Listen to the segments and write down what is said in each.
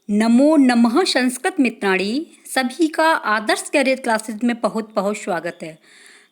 नमो नमः संस्कृत मित्राणी। सभी का आदर्श कैरियर क्लासेस में बहुत बहुत स्वागत है।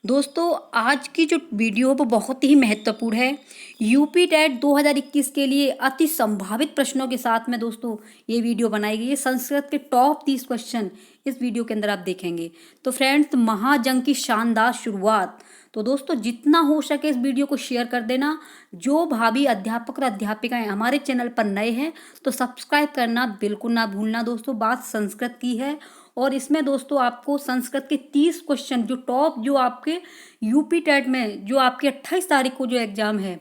दोस्तों, आज की जो वीडियो है वो बहुत ही महत्वपूर्ण है। यूपी टेट 2021 के लिए अति संभावित प्रश्नों के साथ में दोस्तों ये वीडियो बनाई गई है। संस्कृत के टॉप 30 क्वेश्चन इस वीडियो के अंदर आप देखेंगे। तो फ्रेंड्स, महाजंग की शानदार शुरुआत। तो दोस्तों, जितना हो सके इस वीडियो को शेयर कर देना। जो भाभी अध्यापक और अध्यापिकाएं हमारे चैनल पर नए हैं तो सब्सक्राइब करना बिल्कुल ना भूलना। दोस्तों, बात संस्कृत की है और इसमें दोस्तों आपको संस्कृत के 30 क्वेश्चन जो टॉप जो आपके यूपी टेट में जो आपके 28 तारीख को जो एग्जाम है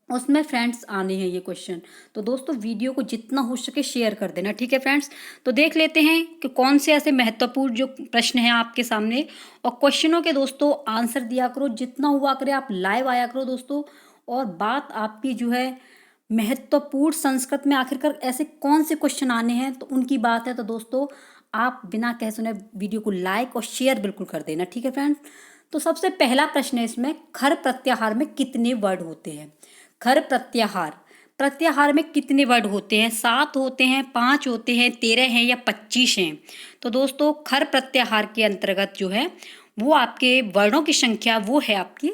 उसमें फ्रेंड्स आने हैं ये क्वेश्चन। तो दोस्तों, वीडियो को जितना हो सके शेयर कर देना, ठीक है फ्रेंड्स। तो देख लेते हैं कि कौन से ऐसे महत्वपूर्ण जो प्रश्न हैं आपके सामने, और क्वेश्चनों के दोस्तों आंसर दिया करो, जितना हुआ करे आप लाइव आया करो दोस्तों। और बात आपकी जो है महत्वपूर्ण संस्कृत में आखिरकार ऐसे कौन से क्वेश्चन आने हैं तो उनकी बात है। तो दोस्तों, आप बिना कहे सुने वीडियो को लाइक और शेयर बिल्कुल कर देना, ठीक है फ्रेंड्स। तो सबसे पहला प्रश्न है इसमें, खर प्रत्याहार में कितने वर्ड होते हैं? खर प्रत्याहार, प्रत्याहार में कितने वर्ड होते हैं? 7 होते हैं, 5 होते हैं, 13 हैं या 25 हैं? तो दोस्तों, खर प्रत्याहार के अंतर्गत जो है वो आपके वर्णों की संख्या वो है आपकी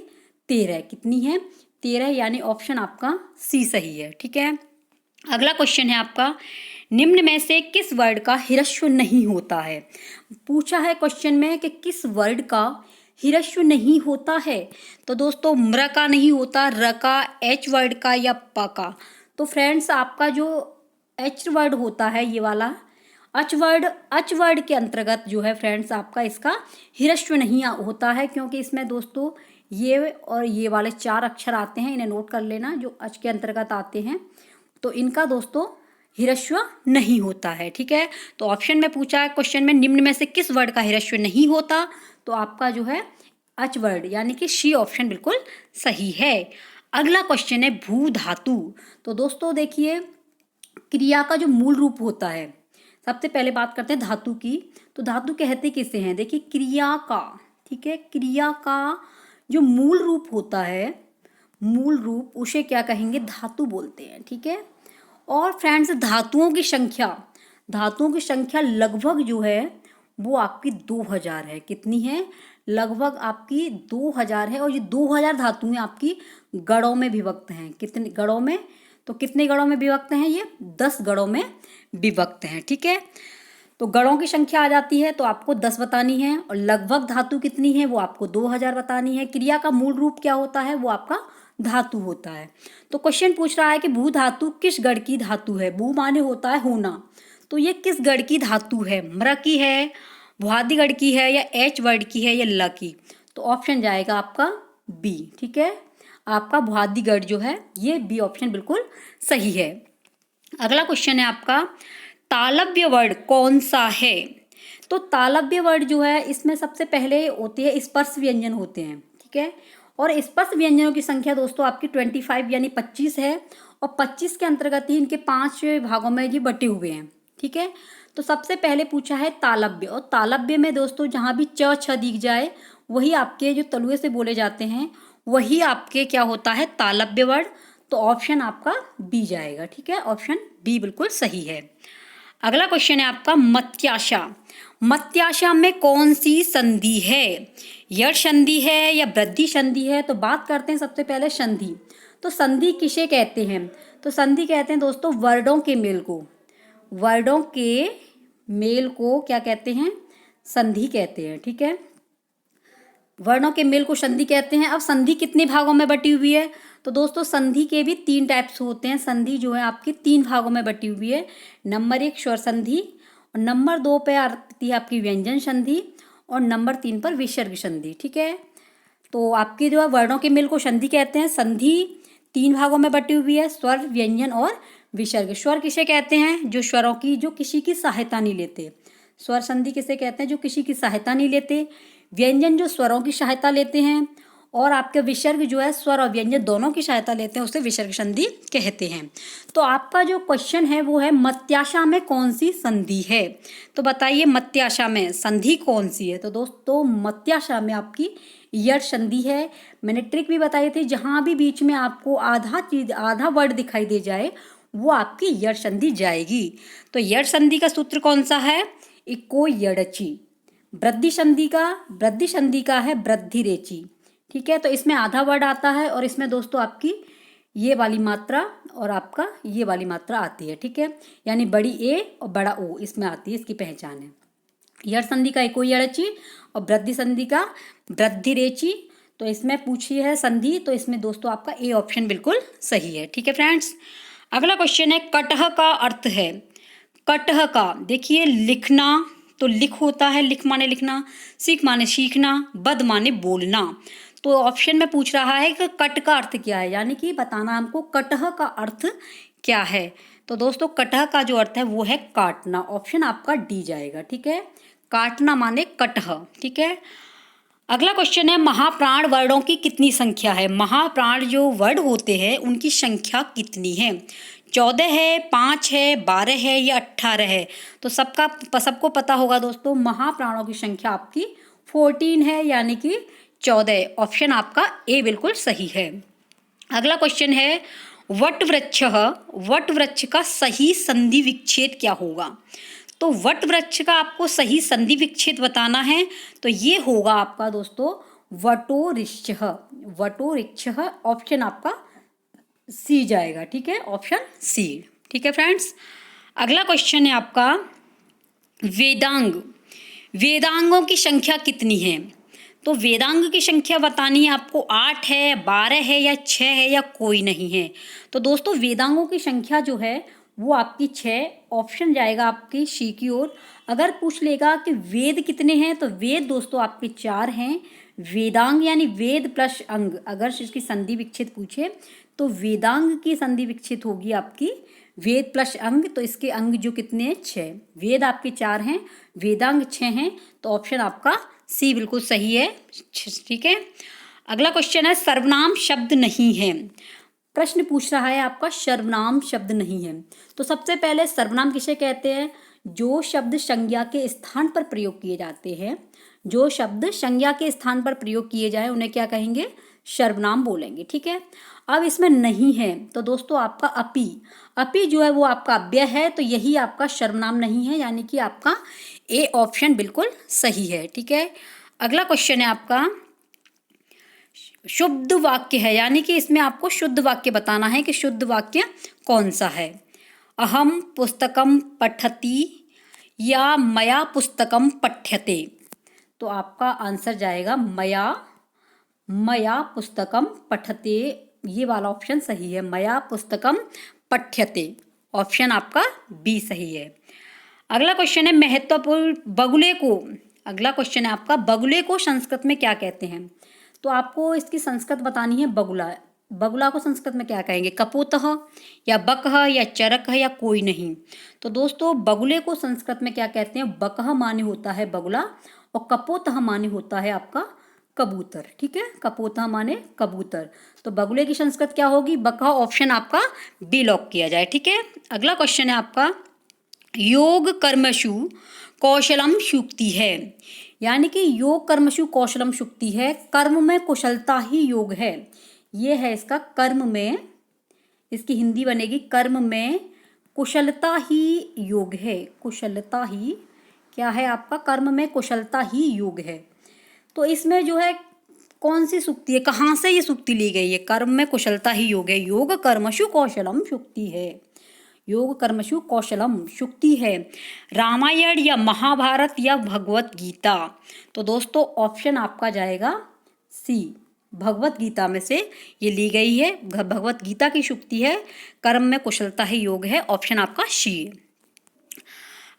13। कितनी है? 13, यानी ऑप्शन आपका सी सही है, ठीक है। अगला क्वेश्चन है आपका, निम्न में से किस वर्ड का ह्रस्व नहीं होता है? पूछा है क्वेश्चन में कि किस वर्ड का ह्रस्व नहीं होता है। तो दोस्तों, म्र का नहीं होता, र का, एच वर्ड का या प का। तो फ्रेंड्स, आपका जो एच वर्ड होता है ये वाला अच वर्ड के अंतर्गत जो है फ्रेंड्स आपका इसका ह्रस्व नहीं होता है, क्योंकि इसमें दोस्तों ये और ये वाले 4 अक्षर आते हैं, इन्हें नोट कर लेना, जो अच के अंतर्गत आते हैं। तो इनका दोस्तों ह्रस्व नहीं होता है, ठीक है। तो ऑप्शन में पूछा है क्वेश्चन में, निम्न में से किस वर्ड का ह्रस्व नहीं होता? तो आपका जो है अच वर्ड, यानी कि सी ऑप्शन बिल्कुल सही है। अगला क्वेश्चन है भू धातु। तो दोस्तों देखिए, क्रिया का जो मूल रूप होता है, सबसे पहले बात करते हैं धातु की। तो धातु कहते किसे हैं? देखिए, क्रिया का, ठीक है, क्रिया का जो मूल रूप होता है, मूल रूप उसे क्या कहेंगे? धातु बोलते हैं, ठीक है। और फ्रेंड्स, धातुओं की संख्या लगभग जो है वो आपकी 2000 है। कितनी है? लगभग आपकी 2000 है। और ये 2000 धातुएं आपकी गणों में विभक्त हैं। कितने गणों में? तो कितने गणों में विभक्त हैं? ये 10 गणों में विभक्त हैं, ठीक है। तो गणों की संख्या आ जाती है तो आपको 10 बतानी है, और लगभग धातु कितनी है वो आपको 2000 बतानी है। क्रिया का मूल रूप क्या होता है? वो आपका धातु होता है। तो क्वेश्चन पूछ रहा है कि भू धातु किस गण की धातु है? भू माने होता है होना, तो ये किस गण की धातु है? म्र की है, भुआदि गण की है, या एच वर्ड की है, या ल की? तो ऑप्शन जाएगा आपका बी, ठीक है। आपका भुआदि गण जो है ये बी ऑप्शन बिल्कुल सही है। अगला क्वेश्चन है आपका, तालव्य वर्ड कौन सा है? तो तालव्य वर्ड जो है इसमें सबसे पहले होती है स्पर्श व्यंजन होते हैं, ठीक है। और स्पर्श व्यंजनों की संख्या दोस्तों आपकी 25 यानी 25 है, और 25 के अंतर्गत ही इनके 5 भागों में ये बटे हुए हैं, ठीक है। तो सबसे पहले पूछा है तालव्य, और तालव्य में दोस्तों जहाँ भी च छ दिख जाए वही आपके जो तलुए से बोले जाते हैं वही आपके क्या होता है? तालव्य वर्ड। तो ऑप्शन आपका बी जाएगा, ठीक है, ऑप्शन बी बिल्कुल सही है। अगला क्वेश्चन है आपका मत्याशा। मत्याशा में कौन सी संधि है? यश संधि है या वृद्धि संधि है? तो बात करते हैं सबसे पहले संधि। तो संधि किसे कहते हैं? तो संधि कहते हैं दोस्तों वर्डों के मेल को, वर्डों के मेल को क्या कहते हैं? संधि कहते हैं, ठीक है। वर्णों के मेल को संधि कहते हैं। अब संधि कितने भागों में बटी हुई है? तो दोस्तों संधि के भी 3 टाइप्स होते हैं। संधि जो है आपकी 3 भागों में बटी हुई है। नंबर 1 स्वर संधि, और नंबर 2 पे आती है आपकी व्यंजन संधि, और नंबर 3 पर विसर्ग संधि, ठीक है। तो आपकी जो है वर्णों के मेल को संधि कहते हैं। संधि 3 भागों में बटी हुई है, स्वर, व्यंजन और विसर्ग। स्वर किसे कहते हैं? जो स्वरों की जो किसी की सहायता नहीं लेते। स्वर संधि किसे कहते हैं? जो किसी की सहायता नहीं लेते। व्यंजन जो स्वरों की सहायता लेते हैं, और आपके विसर्ग जो है स्वर और व्यंजन दोनों की सहायता लेते हैं, उसे विसर्ग संधि कहते हैं। तो आपका जो क्वेश्चन है वो है मत्याशा में कौन सी संधि है? तो बताइए मत्याशा में संधि कौन सी है? तो दोस्तों मत्याशा में आपकी यश संधि है। मैंने ट्रिक भी बताई थी, जहाँ भी बीच में आपको आधा वर्ड दिखाई दे जाए वो आपकी यड़ संधि जाएगी। तो यड़ संधि का सूत्र कौन सा है? इको यड़ची। वृद्धि संधि का है वृद्धि रेची। ठीक है, तो इसमें आधा वर्ड आता है और इसमें दोस्तों आपकी ये वाली मात्रा और आपका ये वाली मात्रा आती है। ठीक है, यानी बड़ी ए और बड़ा ओ इसमें आती है, इसकी पहचान है। यड़ संधि का इको यड़ची और वृद्धि संधि का वृद्धि रेची। तो इसमें पूछी है संधि, तो इसमें दोस्तों आपका ए ऑप्शन बिल्कुल सही है। ठीक है फ्रेंड्स, अगला क्वेश्चन है कटह का अर्थ है। कटह का देखिए, लिखना तो लिख होता है, लिख माने लिखना, सीख माने सीखना, बद माने बोलना। तो ऑप्शन में पूछ रहा है कि कट का अर्थ क्या है, यानी कि बताना हमको कटह का अर्थ क्या है। तो दोस्तों कटह का जो अर्थ है वो है काटना। ऑप्शन आपका डी जाएगा। ठीक है, काटना माने कटह। ठीक है, अगला क्वेश्चन है महाप्राण वर्णों की कितनी संख्या है। महाप्राण जो वर्ड होते हैं उनकी संख्या कितनी है? 14 है, 5 है, 12 है या 18 है? तो सबको पता होगा दोस्तों, महाप्राणों की संख्या आपकी 14 है, यानी कि 14। ऑप्शन आपका ए बिल्कुल सही है। अगला क्वेश्चन है वट वृक्ष का सही संधि विच्छेद क्या होगा? तो वट वृक्ष का आपको सही संधि विच्छेद बताना है, तो ये होगा आपका दोस्तों वटोरिक्षः। वटोरिक्षः ऑप्शन आपका सी जाएगा। ठीक है, ऑप्शन सी। ठीक है फ्रेंड्स, अगला क्वेश्चन है आपका वेदांगों की संख्या कितनी है? तो वेदांग की संख्या बतानी है आपको, 8 है, 12 है या 6 है या कोई नहीं है? तो दोस्तों वेदांगों की संख्या जो है वो आपकी 6। ऑप्शन जाएगा आपकी सी की ओर। अगर पूछ लेगा कि वेद कितने हैं, तो वेद दोस्तों आपके 4 हैं। वेदांग यानी वेद प्लस अंग, अगर इसकी संधि विच्छेद पूछे तो वेदांग की संधि विच्छेद होगी आपकी वेद प्लस अंग। तो इसके अंग जो कितने हैं? 6। वेद आपके 4 हैं, वेदांग 6 हैं। तो ऑप्शन आपका सी बिल्कुल सही है। ठीक है, अगला क्वेश्चन है सर्वनाम शब्द नहीं है। प्रश्न पूछ रहा है आपका सर्वनाम शब्द नहीं है। तो सबसे पहले सर्वनाम किसे कहते हैं? जो शब्द संज्ञा के स्थान पर प्रयोग किए जाते हैं। जो शब्द संज्ञा के स्थान पर प्रयोग किए जाए उन्हें क्या कहेंगे? सर्वनाम बोलेंगे। ठीक है, अब इसमें नहीं है तो दोस्तों आपका अपी जो है वो आपका अव्यय है, तो यही आपका सर्वनाम नहीं है, यानी कि आपका ए ऑप्शन बिल्कुल सही है। ठीक है, अगला क्वेश्चन है आपका शुद्ध वाक्य है, यानी कि इसमें आपको शुद्ध वाक्य बताना है कि शुद्ध वाक्य कौन सा है। अहम पुस्तकम पठति या मया पुस्तकम पठ्यते? तो आपका आंसर जाएगा मया पुस्तकम पठते। ये वाला ऑप्शन सही है, मया पुस्तकम पठ्यते। ऑप्शन आपका बी सही है। अगला क्वेश्चन है महत्वपूर्ण अगला क्वेश्चन है आपका बगुले को संस्कृत में क्या कहते हैं? तो आपको इसकी संस्कृत बतानी है बगुला को संस्कृत में क्या कहेंगे? कपोतः या बकः या चरकः या कोई नहीं? तो दोस्तों बगुले को संस्कृत में क्या कहते हैं? बकः माने होता है बगुला और कपोतः माने होता है आपका कबूतर। ठीक है, कपोतः माने कबूतर। तो बगुले की संस्कृत क्या होगी? बकः। ऑप्शन आपका बी लॉक किया जाए। ठीक है, अगला क्वेश्चन है आपका योग कर्मशु कौशलम शुक्ति है, यानी कि योग कर्मशु कौशलम शुक्ति है, कर्म में कुशलता ही योग है। ये है इसका कर्म में, इसकी हिंदी बनेगी कर्म में कुशलता ही योग है। कुशलता ही क्या है आपका? कर्म में कुशलता ही योग है। तो इसमें जो है कौन सी सूक्ति है, कहाँ से ये सूक्ति ली गई है? कर्म में कुशलता ही योग है, योग कर्मशु कौशलम शुक्ति है। योग कर्मशु कौशलम शुक्ति है। रामायण या महाभारत या भगवत गीता? तो दोस्तों ऑप्शन आपका जाएगा सी, भगवत गीता में से ये ली गई है। भगवत गीता की शुक्ति है, कर्म में कुशलता ही योग है। ऑप्शन आपका सी।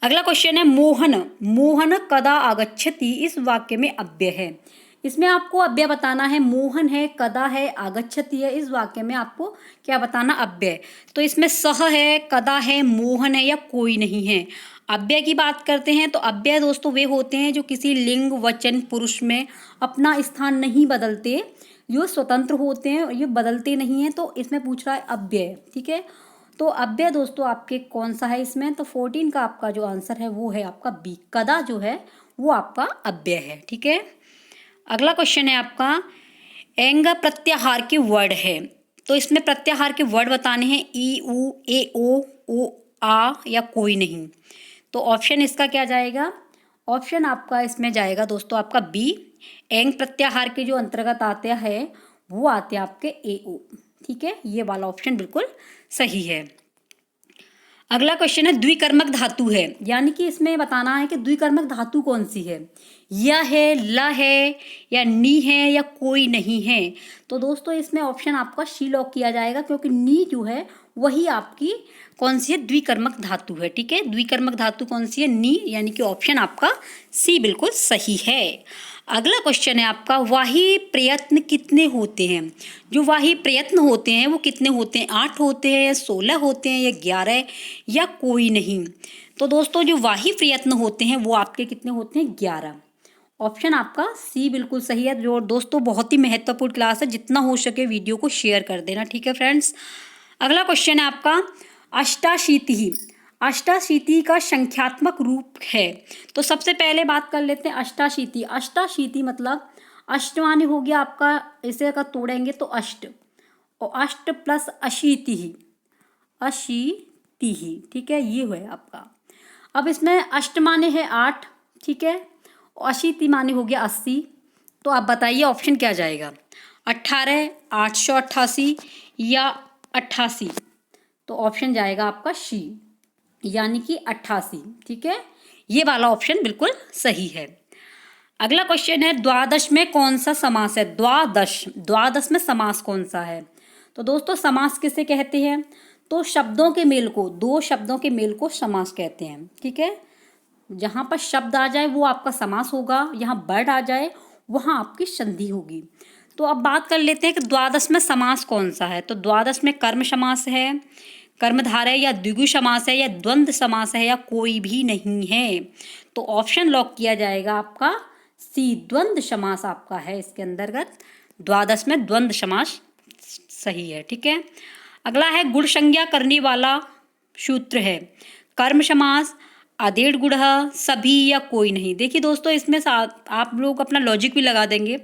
अगला क्वेश्चन है मोहन कदा आगच्छति, इस वाक्य में अव्यय है। इसमें आपको अव्यय बताना है। मोहन है, कदा है, आगच्छति है, इस वाक्य में आपको क्या बताना? अव्यय। तो इसमें सह है, कदा है, मोहन है या कोई नहीं है? अव्यय की बात करते हैं तो अव्यय दोस्तों वे होते हैं जो किसी लिंग वचन पुरुष में अपना स्थान नहीं बदलते, जो स्वतंत्र होते हैं, ये बदलते नहीं हैं। तो इसमें पूछ रहा है अव्यय। ठीक है, तो अव्यय दोस्तों आपके कौन सा है इसमें? तो 14 का आपका जो आंसर है वो है आपका बी, कदा जो है वो आपका अव्यय है। ठीक है, अगला क्वेश्चन है आपका एंग प्रत्याहार के वर्ड है। तो इसमें प्रत्याहार के वर्ड बताने हैं, ई ऊ ए ओ आ या कोई नहीं। तो ऑप्शन इसका क्या जाएगा? ऑप्शन आपका इसमें जाएगा दोस्तों आपका बी, एंग प्रत्याहार के जो अंतर्गत आते हैं वो आते हैं आपके ए ओ। ठीक है, ये वाला ऑप्शन बिल्कुल सही है। अगला क्वेश्चन है द्विकर्मक धातु है, यानी कि इसमें बताना है कि द्विकर्मक धातु कौन सी है, या है, ल है, या नी है, या कोई नहीं है। तो दोस्तों इसमें ऑप्शन आपका सी लॉक किया जाएगा, क्योंकि नी जो है वही आपकी कौन सी है? द्विकर्मक धातु है। ठीक है, द्विकर्मक धातु कौन सी है? नी, यानी कि ऑप्शन आपका सी बिल्कुल सही है। अगला क्वेश्चन है आपका वाही प्रयत्न कितने होते हैं? जो वाही प्रयत्न होते हैं वो कितने होते हैं? 8 होते हैं, 16 होते हैं, या 11, या कोई नहीं। तो दोस्तों जो वाही प्रयत्न होते हैं वो आपके कितने होते हैं? 11। ऑप्शन आपका सी बिल्कुल सही है। जो दोस्तों बहुत ही महत्वपूर्ण क्लास है, जितना हो सके वीडियो को शेयर कर देना। ठीक है फ्रेंड्स। अगला क्वेश्चन है आपका अष्टाशीति। अष्टाशीति का संख्यात्मक रूप है। तो सबसे पहले बात कर लेते हैं अष्टाशीति। अष्टाशीति मतलब अष्ट माने हो गया आपका, इसे अगर तोड़ेंगे तो अष्ट, और अष्ट प्लस अशीति ही, अशीति ही। ठीक है, ये है आपका। अब इसमें अष्ट माने है 8, ठीक है, और अशीति माने हो गया 80। तो आप बताइए ऑप्शन क्या जाएगा? 18, 888 या 88। तो ऑप्शन जाएगा आपका सी, यानी कि 88। ठीक है, ये वाला ऑप्शन बिल्कुल सही है। अगला क्वेश्चन है द्वादश में कौन सा समास है? द्वादश में समास कौन सा है? तो दोस्तों समास किसे कहते हैं? तो शब्दों के मेल को, दो शब्दों के मेल को समास कहते हैं। ठीक है, जहाँ पर शब्द आ जाए वो आपका समास होगा, यहाँ वर्ड आ जाए वहाँ आपकी संधि होगी। तो अब बात कर लेते हैं कि द्वादश में समास कौन सा है। तो द्वादश में कर्म समास है, कर्मधारय या द्विगु समास है, या द्वंद्व समास है, या कोई भी नहीं है। तो ऑप्शन लॉक किया जाएगा आपका सी, द्वंद्व समास आपका है इसके अंतर्गत। द्वादश में द्वंद्व समास सही है। ठीक है, अगला है गुण संज्ञा करने वाला सूत्र है, कर्म समास, आदेड़ गुण, सभी, या कोई नहीं। देखिए दोस्तों इसमें आप लोग अपना लॉजिक भी लगा देंगे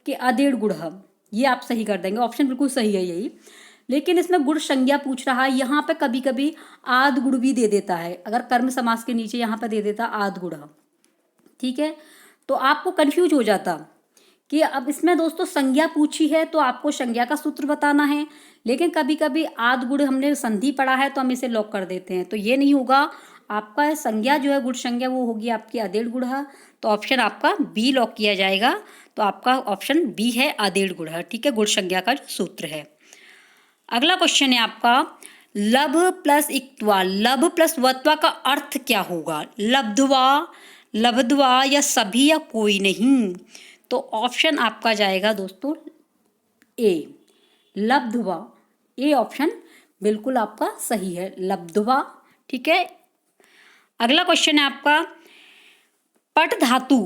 कि आदेड़ गुण, ये आप सही कर देंगे, ऑप्शन बिल्कुल सही है यही। लेकिन इसमें गुण संज्ञा पूछ रहा है, यहाँ पे कभी कभी आद गुण भी दे देता है, अगर कर्म समास के नीचे यहाँ पे दे देता आद गुण। ठीक है, तो आपको कंफ्यूज हो जाता कि अब इसमें दोस्तों संज्ञा पूछी है तो आपको संज्ञा का सूत्र बताना है, लेकिन कभी कभी आद गुण हमने संधि पढ़ा है तो हम इसे लॉक कर देते हैं। तो ये नहीं होगा, आपका संज्ञा जो है गुण संज्ञा वो होगी आपकी आदेड़ गुण। तो ऑप्शन आपका बी लॉक किया जाएगा। तो आपका ऑप्शन बी है आदेड़ गुण। ठीक है, गुण संज्ञा का जो सूत्र है। अगला क्वेश्चन है आपका लभ प्लस इक्त्वा, लभ प्लस वत्वा का अर्थ क्या होगा? लब्ध्वा, लब्ध्वा, या सभी, या कोई नहीं। तो ऑप्शन आपका जाएगा दोस्तों ए, लब्ध्वा। ए ऑप्शन बिल्कुल आपका सही है, लब्ध्वा। ठीक है, अगला क्वेश्चन है आपका पट धातु।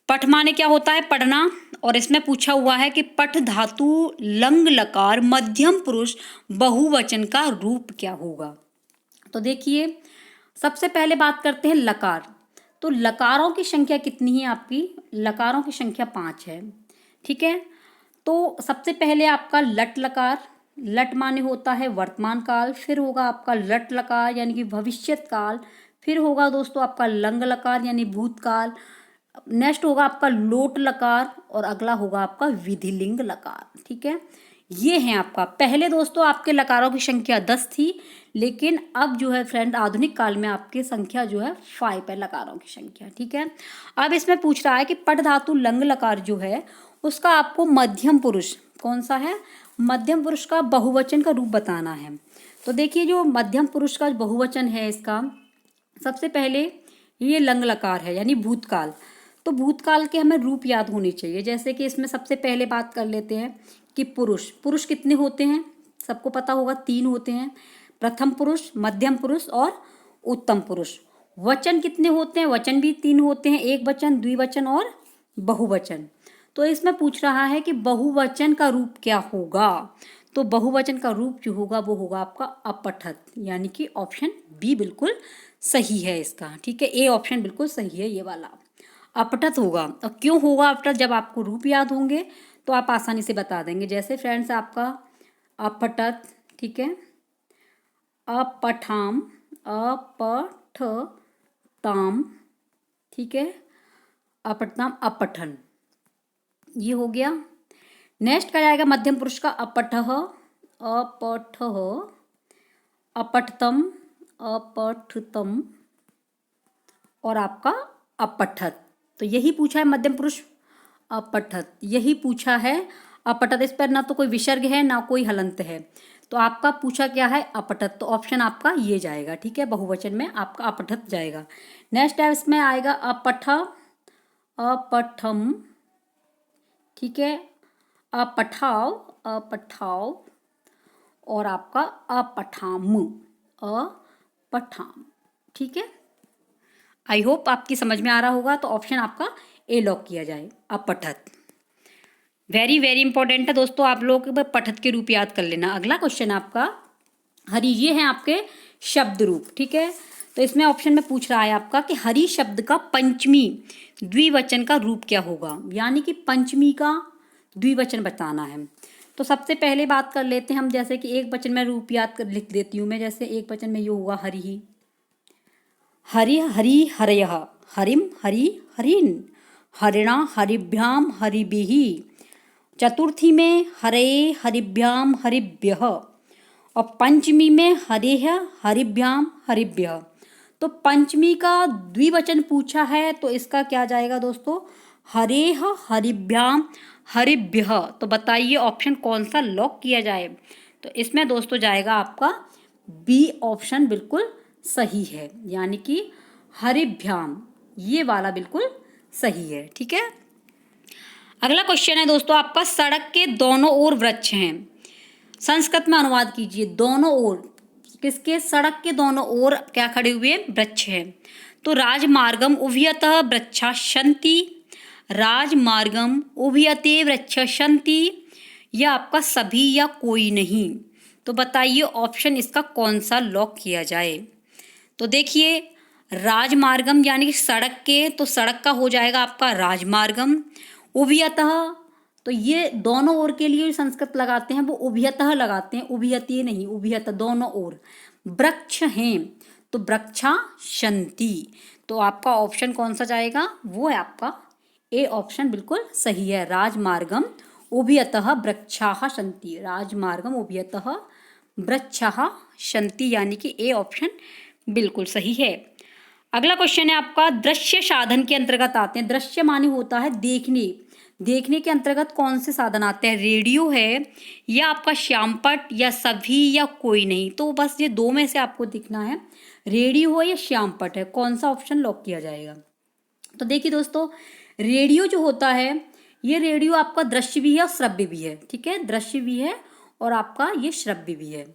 पठ माने क्या होता है? पढ़ना। और इसमें पूछा हुआ है कि पठ धातु लंग लकार मध्यम पुरुष बहुवचन का रूप क्या होगा? तो देखिए सबसे पहले बात करते हैं लकार। तो लकारों की संख्या कितनी है आपकी? लकारों की संख्या 5 है। ठीक है, तो सबसे पहले आपका लट लकार, लट माने होता है वर्तमान काल, फिर होगा आपका लट लकार यानी कि भविष्यत काल, फिर होगा दोस्तों आपका लंग लकार यानी भूतकाल, नेक्स्ट होगा आपका लोट लकार, और अगला होगा आपका विधिलिंग लकार। ठीक है, ये है आपका। पहले दोस्तों आपके लकारों की संख्या 10 थी, लेकिन अब जो है फ्रेंड आधुनिक काल में आपकी संख्या जो है 5 है लकारों की संख्या। ठीक है, अब इसमें पूछ रहा है कि पट धातु लंग लकार जो है उसका आपको मध्यम पुरुष कौन सा है? मध्यम पुरुष का बहुवचन का रूप बताना है। तो देखिए जो मध्यम पुरुष का बहुवचन है इसका, सबसे पहले ये लंग लकार है यानी भूतकाल। तो भूतकाल के हमें रूप याद होने चाहिए। जैसे कि इसमें सबसे पहले बात कर लेते हैं कि पुरुष, पुरुष कितने होते हैं? सबको पता होगा 3 होते हैं, प्रथम पुरुष, मध्यम पुरुष और उत्तम पुरुष। वचन कितने होते हैं? वचन भी 3 होते हैं, एक वचन, द्विवचन और बहुवचन। तो इसमें पूछ रहा है कि बहुवचन का रूप क्या होगा? तो बहुवचन का रूप जो होगा वो होगा आपका अपठत, यानी कि ऑप्शन बी बिल्कुल सही है इसका। ठीक है, ए ऑप्शन बिल्कुल सही है, ये वाला अपठत होगा। और क्यों होगा अपठत? जब आपको रूप याद होंगे तो आप आसानी से बता देंगे। जैसे फ्रेंड्स आपका अपठत, ठीक है, अपठाम, अपठताम, ठीक है, अपठताम, अपठन, ये हो गया। नेक्स्ट क्या जाएगा मध्यम पुरुष का, अपठः, अपठः, अपठतम, अपठतम और आपका अपठत। तो यही पूछा है मध्यम पुरुष अपठत, यही पूछा है अपठत। इस पर ना तो कोई विसर्ग है ना कोई हलंत है, तो आपका पूछा क्या है अपठत, तो ऑप्शन आपका ये जाएगा, ठीक है, बहुवचन में आपका अपठत जाएगा। नेक्स्ट है इसमें आएगा अपठ, अपठम, ठीक है, अपठाव, अपठाव और आपका अपठाम, अपठाम, ठीक है। आई होप आपकी समझ में आ रहा होगा, तो ऑप्शन आपका ए लॉक किया जाए, अपठत। वेरी वेरी इंपॉर्टेंट है दोस्तों, आप लोग पठत के रूप याद कर लेना। अगला क्वेश्चन आपका हरि, ये है आपके शब्द रूप, ठीक है। तो इसमें ऑप्शन में पूछ रहा है आपका कि हरि शब्द का पंचमी द्विवचन का रूप क्या होगा, यानी कि पंचमी का द्विवचन बताना है। तो सबसे पहले बात कर लेते हैं हम, जैसे कि एक वचन में रूप याद कर लिख देती हूँ मैं। जैसे एक वचन में ये हुआ हरि ही, हरि हरि हरयः, हरिम हरि हरिन्, हरिणा हरिभ्याम हरिभिः। चतुर्थी में हरे हरिभ्याम हरिभ्यः और पंचमी में हरेह हरिभ्याम हरिभ्यः। तो पंचमी का द्विवचन पूछा है, तो इसका क्या जाएगा दोस्तों, हरेह हरिभ्याम हरिभ्यः। तो बताइए ऑप्शन कौन सा लॉक किया जाए, तो इसमें दोस्तों जाएगा आपका बी ऑप्शन बिल्कुल सही है, यानी कि हरिभ्याम, ये वाला बिल्कुल सही है, ठीक है। अगला क्वेश्चन है दोस्तों आपका, सड़क के दोनों ओर वृक्ष हैं, संस्कृत में अनुवाद कीजिए। दोनों ओर किसके, सड़क के दोनों ओर क्या खड़े हुए, वृक्ष हैं। तो राजमार्गम उभयतः वृक्षासन्ति, राजमार्गम उभयते वृक्षासन्ति, यह आपका सभी या कोई नहीं। तो बताइए ऑप्शन इसका कौन सा लॉक किया जाए। तो देखिए राजमार्गम यानी कि सड़क के, तो सड़क का हो जाएगा आपका राजमार्गम। उभयतः, तो ये दोनों ओर के लिए संस्कृत लगाते हैं वो उभयतः लगाते हैं, उभयते नहीं, उभयतः दोनों ओर। वृक्ष हैं तो वृक्षासन्ति, तो आपका ऑप्शन कौन सा जाएगा, वो है आपका ए ऑप्शन बिल्कुल सही है, राजमार्गम उभयतः वृक्षाः सन्ति, राजमार्गम उभयतः वृक्षाः सन्ति, यानी कि ए ऑप्शन बिल्कुल सही है। अगला क्वेश्चन है आपका, दृश्य साधन के अंतर्गत आते हैं। दृश्य माने होता है देखने, देखने के अंतर्गत कौन से साधन आते हैं, रेडियो है या आपका श्यामपट्ट या सभी या कोई नहीं। तो बस ये दो में से आपको दिखना है, रेडियो हो या श्यामपट्ट है, कौन सा ऑप्शन लॉक किया जाएगा। तो देखिए दोस्तों, रेडियो जो होता है, ये रेडियो आपका दृश्य भी है और श्रव्य भी है, ठीक है, दृश्य भी है और आपका ये श्रव्य भी है।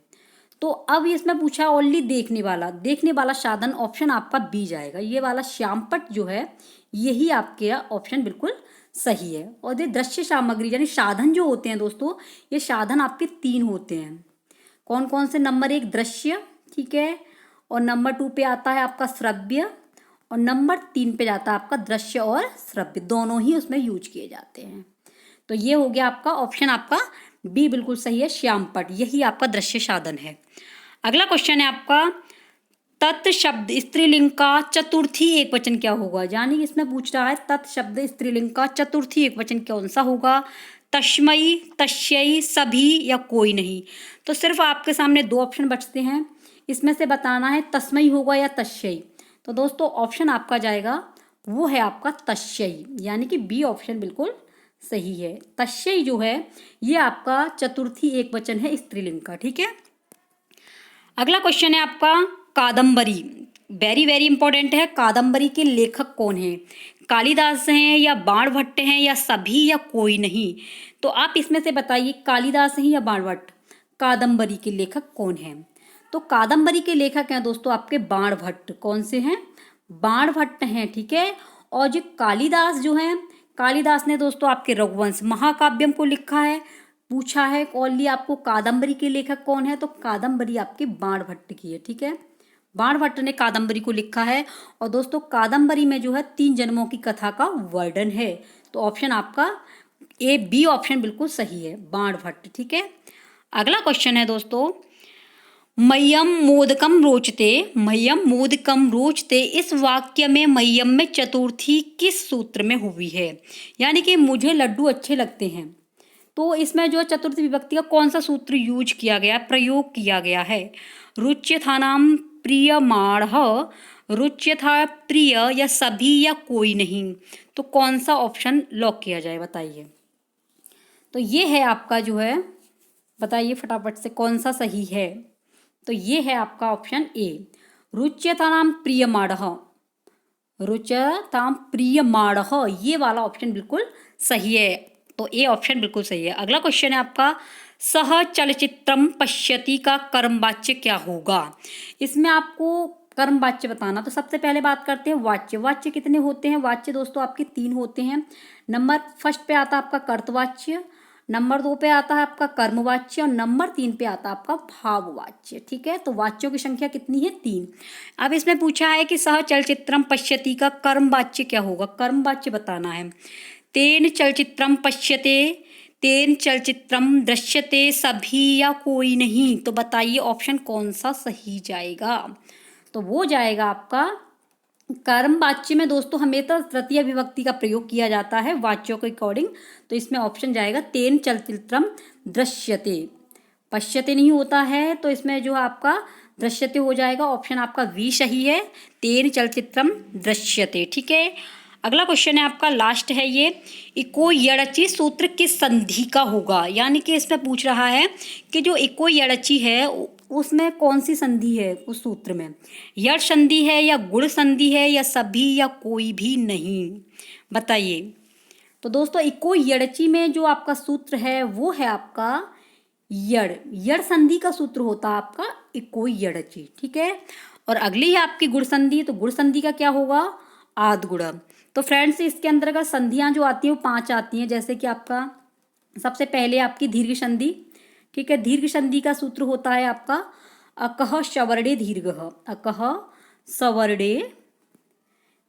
तो अब इसमें पूछा ओनली देखने वाला, देखने वाला साधन, ऑप्शन आपका बी जाएगा, ये वाला श्यामपट्ट जो है यही आपके ऑप्शन बिल्कुल सही है। और ये दृश्य सामग्री यानी साधन जो होते हैं दोस्तों, ये साधन आपके तीन होते हैं, कौन कौन से, नंबर 1 दृश्य, ठीक है, और नंबर 2 पे आता है आपका श्रव्य, और नंबर 3 पे जाता है आपका दृश्य और श्रव्य, दोनों ही उसमें यूज किए जाते हैं। तो ये हो गया आपका ऑप्शन आपका बी बिल्कुल सही है, श्यामपट्ट, यही आपका दृश्य साधन है। अगला क्वेश्चन है आपका, तत् शब्द स्त्रीलिंग का चतुर्थी एक वचन क्या होगा, यानी इसमें पूछ रहा है तत् शब्द स्त्रीलिंग का चतुर्थी एक वचन कौन सा होगा, तस्मै, तस्यै, सभी या कोई नहीं। तो सिर्फ आपके सामने दो ऑप्शन बचते हैं, इसमें से बताना है तस्मै होगा या तस्यै। तो दोस्तों ऑप्शन आपका जाएगा वो है आपका तस्यै, यानी कि बी ऑप्शन बिल्कुल सही है। तस्यै जो है ये आपका चतुर्थी एक वचन है स्त्रीलिंग का, ठीक है। अगला क्वेश्चन है आपका, कादम्बरी, वेरी वेरी इंपॉर्टेंट है। कादम्बरी के लेखक कौन हैं, कालिदास हैं या बाणभट्ट हैं या सभी या कोई नहीं। तो आप इसमें से बताइए कालिदास हैं या बाणभट्ट, कादम्बरी के लेखक कौन हैं। तो कादम्बरी के लेखक हैं दोस्तों आपके बाणभट्ट, कौन से हैं, बाणभट्ट हैं, ठीक है। और जो कालिदास जो हैं, कालिदास ने दोस्तों आपके रघुवंश महाकाव्यम को लिखा है। पूछा है ओनली आपको कादम्बरी के लेखक कौन है, तो कादम्बरी आपके बाणभट्ट की है, ठीक है, बाणभट्ट ने कादम्बरी को लिखा है। और दोस्तों कादम्बरी में जो है 3 जन्मों की कथा का वर्णन है। तो ऑप्शन आपका ए बी ऑप्शन बिल्कुल सही है, बाणभट्ट, ठीक है। अगला क्वेश्चन है दोस्तों, मह्यम मोदकम रोचते इस वाक्य में मह्यम में चतुर्थी किस सूत्र में हुई है? यानी कि मुझे लड्डू अच्छे लगते हैं, तो इसमें जो चतुर्थी विभक्ति का कौन सा सूत्र यूज किया गया, प्रयोग किया गया है? रुच्यथानाम प्रियमाण, रुच्यथा प्रिय, या सभी, या कोई नहीं। तो कौन सा ऑप्शन लॉक किया जाए, बताइए। तो ये है आपका जो है, बताइए फटाफट से कौन सा सही है। तो ये है आपका ऑप्शन ए, रुच्यतानाम प्रियमाणः, रुच्यताम प्रियमाणः, ये वाला ऑप्शन बिल्कुल सही है। तो ए ऑप्शन बिल्कुल सही है। अगला क्वेश्चन है आपका, सह चलचित्रम पश्यति का कर्मवाच्य क्या होगा? इसमें आपको कर्मवाच्य बताना। तो सबसे पहले बात करते हैं वाच्य। वाच्य कितने होते हैं? वाच्य दोस्तों आपके 3 होते हैं। नंबर फर्स्ट पे आता है आपका कर्तवाच्य, नंबर 2 पे आता है आपका कर्मवाच्य, और नंबर 3 पे आता है आपका भाववाच्य। ठीक है, तो वाच्यों की संख्या कितनी है? 3। अब इसमें पूछा है कि सह चलचित्रम पश्यति का कर्मवाच्य क्या होगा? कर्मवाच्य बताना है। तेन चलचित्रम पश्यते, तेन चलचित्रम दृश्यते, सभी या कोई नहीं। तो बताइए ऑप्शन कौन सा सही जाएगा? तो वो जाएगा आपका कर्म वाच्य में दोस्तों हमेशा तृतीय विभक्ति का प्रयोग किया जाता है वाच्यों के अकॉर्डिंग। तो इसमें ऑप्शन जाएगा तेन चलचित्रम दृश्यते, पश्यते नहीं होता है, तो इसमें जो आपका दृश्यते हो जाएगा। ऑप्शन आपका वी सही है, तेन चलचित्रम दृश्यते। ठीक है, अगला क्वेश्चन है आपका, लास्ट है ये, इको यड़ची सूत्र किस संधि का होगा? यानी कि इसमें पूछ रहा है कि जो इको यड़ची है उसमें कौन सी संधि है उस सूत्र में? यड़ संधि है, या गुण संधि है, या सभी, या कोई भी नहीं? बताइए। तो दोस्तों इको यड़ची में जो आपका सूत्र है वो है आपका यड़ संधि का सूत्र होता है आपका इको यड़ची। ठीक है, और अगली है आपकी गुण संधि। तो गुण संधि का क्या होगा? आद गुण। तो फ्रेंड्स इसके अंतर्गत संधियां जो आती हैं वो 5 आती हैं, जैसे कि आपका सबसे पहले आपकी दीर्घ संधि। ठीक है, दीर्घ संधि का सूत्र होता है आपका अकह सवर्णे दीर्घः, अकह सवर्णे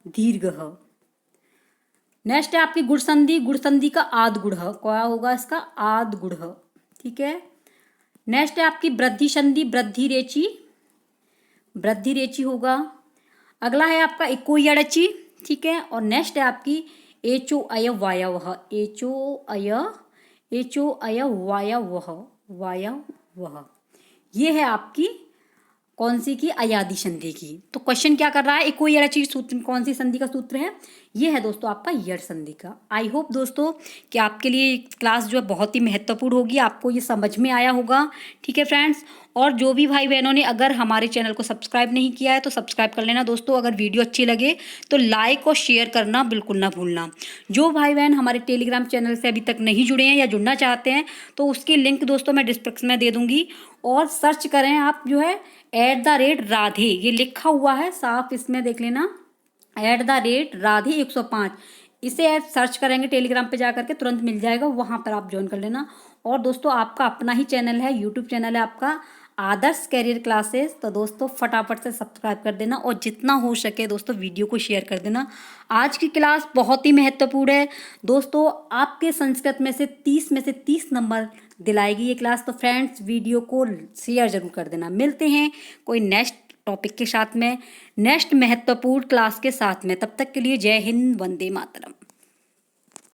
दीर्घः। नेक्स्ट है आपकी गुण संधि। गुण संधि का आद गुण, क्या होगा इसका? आद गुण। ठीक है, नेक्स्ट है आपकी वृद्धि संधि, वृद्धि रेची, वृद्धि रेची होगा। अगला है आपका इको यड़ची। ठीक है, और नेक्स्ट है आपकी एचो अय वायवः, एचो अय वायवः। ये है आपकी कौन सी की? अयादि संधि की। तो क्वेश्चन क्या कर रहा है, इको यड़ची सूत्र कौन सी संधि का सूत्र है? ये है दोस्तों आपका यड़ संधि का। आई होप दोस्तों कि आपके लिए क्लास जो है बहुत ही महत्वपूर्ण होगी, आपको ये समझ में आया होगा। ठीक है फ्रेंड्स, और जो भी भाई बहनों ने अगर हमारे चैनल को सब्सक्राइब नहीं किया है तो सब्सक्राइब कर लेना दोस्तों। अगर वीडियो अच्छी लगे तो लाइक और शेयर करना बिल्कुल ना भूलना। जो भाई बहन हमारे टेलीग्राम चैनल से अभी तक नहीं जुड़े हैं या जुड़ना चाहते हैं तो उसकी लिंक दोस्तों मैं डिस्क्रिप्शन में दे दूँगी, और सर्च करें आप जो है @राधे, ये लिखा हुआ है साफ, इसमें देख लेना @राधे 105। इसे आप सर्च करेंगे टेलीग्राम पे जा करके तुरंत मिल जाएगा, वहाँ पर आप ज्वाइन कर लेना। और दोस्तों आपका अपना ही चैनल है, यूट्यूब चैनल है आपका आदर्श कैरियर क्लासेस। तो दोस्तों फटाफट से सब्सक्राइब कर देना, और जितना हो सके दोस्तों वीडियो को शेयर कर देना। आज की क्लास बहुत ही महत्वपूर्ण है दोस्तों, आपके संस्कृत में से 30 नंबर दिलाएगी ये क्लास। तो फ्रेंड्स वीडियो को शेयर जरूर कर देना। मिलते हैं कोई नेक्स्ट टॉपिक के साथ में, नेक्स्ट महत्वपूर्ण क्लास के साथ में। तब तक के लिए जय हिंद, वंदे मातरम।